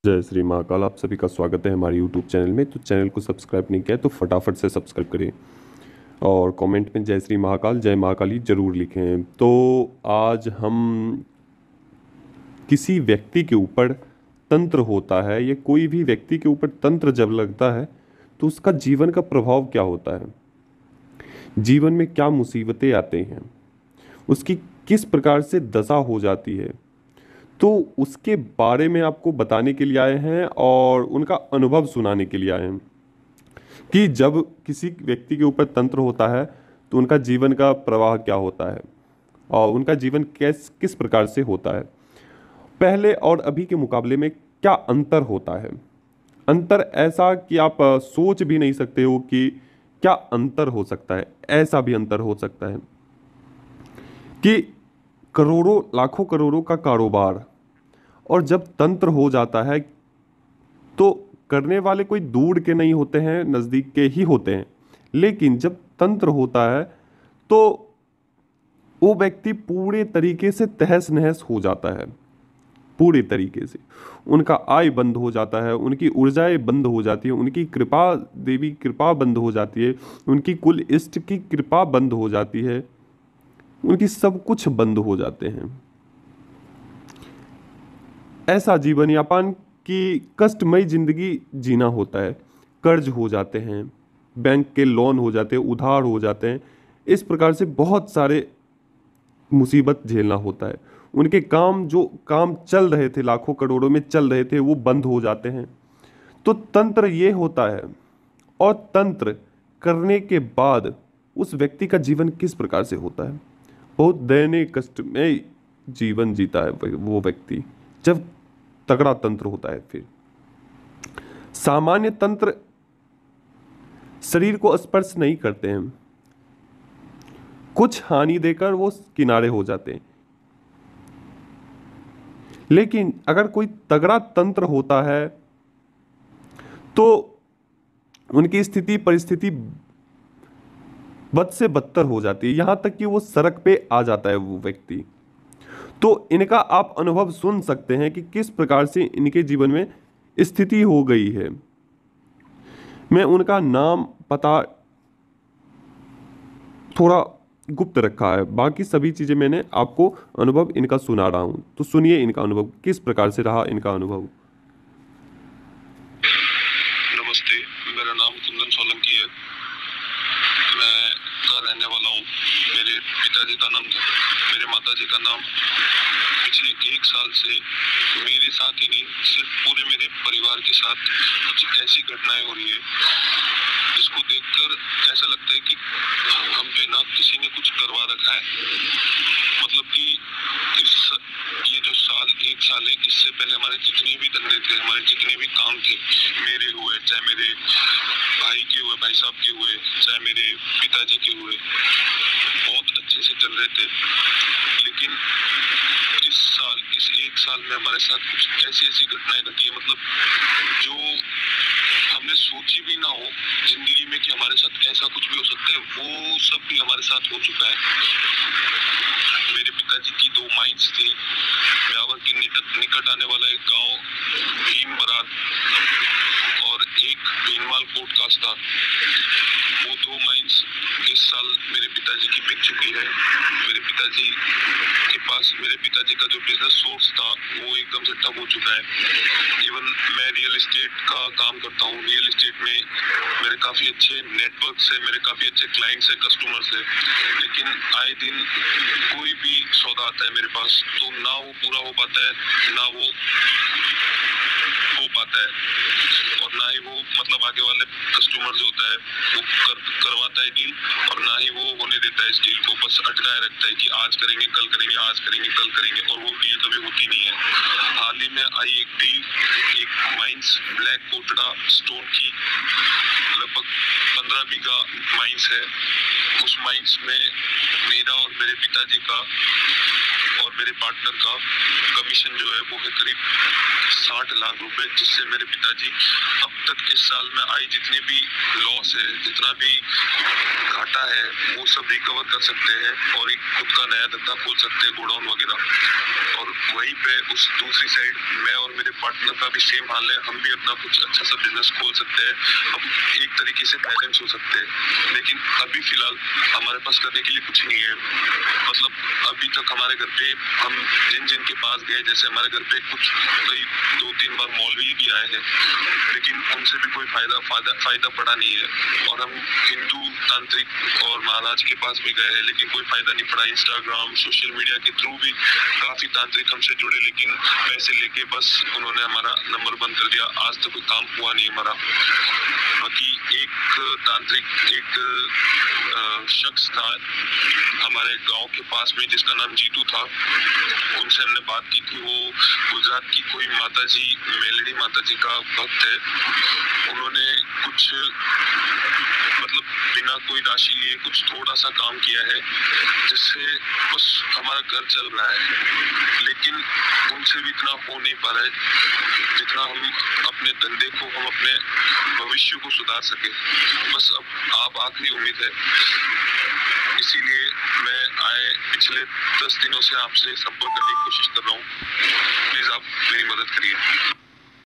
जय श्री महाकाल। आप सभी का स्वागत है हमारे YouTube चैनल में। तो चैनल को सब्सक्राइब नहीं किया है तो फटाफट से सब्सक्राइब करें और कमेंट में जय श्री महाकाल जय महाकाली जरूर लिखें। तो आज हम किसी व्यक्ति के ऊपर तंत्र होता है या कोई भी व्यक्ति के ऊपर तंत्र जब लगता है तो उसका जीवन का प्रभाव क्या होता है, जीवन में क्या मुसीबतें आते हैं, उसकी किस प्रकार से दशा हो जाती है, तो उसके बारे में आपको बताने के लिए आए हैं और उनका अनुभव सुनाने के लिए आए हैं कि जब किसी व्यक्ति के ऊपर तंत्र होता है तो उनका जीवन का प्रवाह क्या होता है और उनका जीवन किस प्रकार से होता है, पहले और अभी के मुकाबले में क्या अंतर होता है। अंतर ऐसा कि आप सोच भी नहीं सकते हो कि क्या अंतर हो सकता है। ऐसा भी अंतर हो सकता है कि करोड़ों लाखों करोड़ों का कारोबार और जब तंत्र हो जाता है तो करने वाले कोई दूर के नहीं होते हैं, नज़दीक के ही होते हैं। लेकिन जब तंत्र होता है तो वो व्यक्ति पूरे तरीके से तहस नहस हो जाता है। पूरे तरीके से उनका आय बंद हो जाता है, उनकी ऊर्जाएं बंद हो जाती है, उनकी कृपा देवी कृपा बंद हो जाती है, उनकी कुल इष्ट की कृपा बंद हो जाती है, उनकी सब कुछ बंद हो जाते हैं। ऐसा जीवन यापन की कष्टमयी जिंदगी जीना होता है। कर्ज हो जाते हैं, बैंक के लोन हो जाते हैं, उधार हो जाते हैं, इस प्रकार से बहुत सारे मुसीबत झेलना होता है। उनके काम जो काम चल रहे थे, लाखों करोड़ों में चल रहे थे, वो बंद हो जाते हैं। तो तंत्र ये होता है। और तंत्र करने के बाद उस व्यक्ति का जीवन किस प्रकार से होता है, बहुत दयनीय कष्टमय जीवन जीता है वो व्यक्ति जब तगड़ा तंत्र होता है। फिर सामान्य तंत्र शरीर को स्पर्श नहीं करते हैं, कुछ हानि देकर वो किनारे हो जाते हैं। लेकिन अगर कोई तगड़ा तंत्र होता है तो उनकी स्थिति परिस्थिति बद से बदतर हो जाती है, यहां तक कि वो सड़क पे आ जाता है वो व्यक्ति। तो इनका आप अनुभव सुन सकते हैं कि किस प्रकार से इनके जीवन में स्थिति हो गई है। मैं उनका नाम पता थोड़ा गुप्त रखा है, बाकी सभी चीजें मैंने आपको अनुभव इनका सुना रहा हूं। तो सुनिए इनका अनुभव किस प्रकार से रहा इनका अनुभव। नमस्ते, मेरा नाम कुंदन सोलंकी है। मैं का रहने वाला हूँ। मेरे पिताजी का नाम, मेरे माताजी का नाम पिछले 1 साल से मेरे साथ ही नहीं, सिर्फ पूरे मेरे परिवार के साथ कुछ ऐसी घटनाएं हो रही है जिसको देखकर ऐसा लगता है कि हम पे ना किसी ने कुछ करवा रखा है। मतलब कि ये जो 1 साल है, इससे पहले हमारे जितने भी धंधे थे, हमारे जितने भी काम थे, मेरे हुए चाहे मेरे भाई के हुए, भाई साहब के हुए, चाहे मेरे पिताजी के हुए, बहुत अच्छे से चल रहे थे। लेकिन इस 1 साल में हमारे साथ कुछ ऐसी घटनाएं घटी है, मतलब जो हमने सोची भी ना हो जिंदगी में कि हमारे साथ ऐसा कुछ भी हो सकता है, वो सब भी हमारे साथ हो चुका है। मेरे पिताजी की 2 माइंस थी। ब्यावर के निकट आने वाला एक गांव भीम बरात और एक भीनमाल कोट कास्ट था। वो 2 माइंस इस साल मेरे पिताजी की बिक चुकी है। मेरे पिताजी के पास मेरे पिताजी का जो बिजनेस सोर्स था वो एकदम से ठप हो चुका है। इवन मैं रियल एस्टेट का काम करता हूँ। रियल एस्टेट में मेरे काफ़ी अच्छे नेटवर्क है, मेरे काफ़ी अच्छे क्लाइंट्स है, कस्टमर्स है। लेकिन आए दिन कोई भी सौदा आता है मेरे पास तो ना वो पूरा हो पाता है, ना वो हो पाता है, और ना ही वो मतलब आगे वाले कस्टमर जो होता है वो करवाता है डील, और ना ही वो होने देता है इस डील को। बस अटकाए रखता है कि आज करेंगे, कल करेंगे, आज करेंगे, कल करेंगे, और वो डील कभी होती नहीं है। हाल ही में आई एक डील, एक माइंस ब्लैक कोटड़ा स्टोन की, लगभग 15 बीघा माइंस है। उस माइंस में मेरा और मेरे पिताजी का और मेरे पार्टनर का कमीशन जो है वो है करीब 60 लाख रुपए, जिससे मेरे पिताजी अब तक इस साल में आई जितनी भी लॉस है, जितना भी घाटा है, वो सब रिकवर कर सकते हैं और एक खुद का नया धंधा खोल सकते हैं, गोडाउन वगैरह। और वहीं पे उस दूसरी साइड मैं और मेरे पार्टनर का भी सेम हाल है, हम भी अपना कुछ अच्छा सा बिजनेस खोल सकते हैं, हम एक तरीके से बैलेंस हो सकते हैं। लेकिन अभी फिलहाल हमारे पास करने के लिए कुछ नहीं है। मतलब अभी तक हमारे घर पे हम जिन जिन के पास गए, जैसे हमारे घर पे कुछ कई 2-3 बार मौलवी भी आए हैं, लेकिन उनसे भी कोई फायदा पड़ा नहीं है। और हम हिंदू तांत्रिक और महाराज के पास भी गए हैं, लेकिन कोई फायदा नहीं पड़ा। इंस्टाग्राम, सोशल मीडिया के थ्रू भी काफी तांत्रिक हमसे जुड़े, लेकिन पैसे लेके बस उन्होंने हमारा नंबर बंद कर दिया। आज तक कोई काम हुआ नहीं हमारा। बाकी एक तांत्रिक, एक शख्स था हमारे गांव के पास में, जिसका नाम जीतू था। उनसे हमने बात की थी, वो गुजरात की कोई माता जी, मेलड़ी माता जी का भक्त है। उन्होंने कुछ मतलब बिना कोई राशि लिए कुछ थोड़ा सा काम किया है, जिससे बस हमारा घर चल रहा है। लेकिन उनसे भी इतना हो नहीं पा रहा है जितना हम अपने धंधे को, हम अपने भविष्य को सुधार सके। बस अब आखिरी उम्मीद है। इसीलिए मैं पिछले 10 दिनों से आपसे संपर्क करने की कोशिश कर रहा हूँ। प्लीज आप मेरी मदद करिए।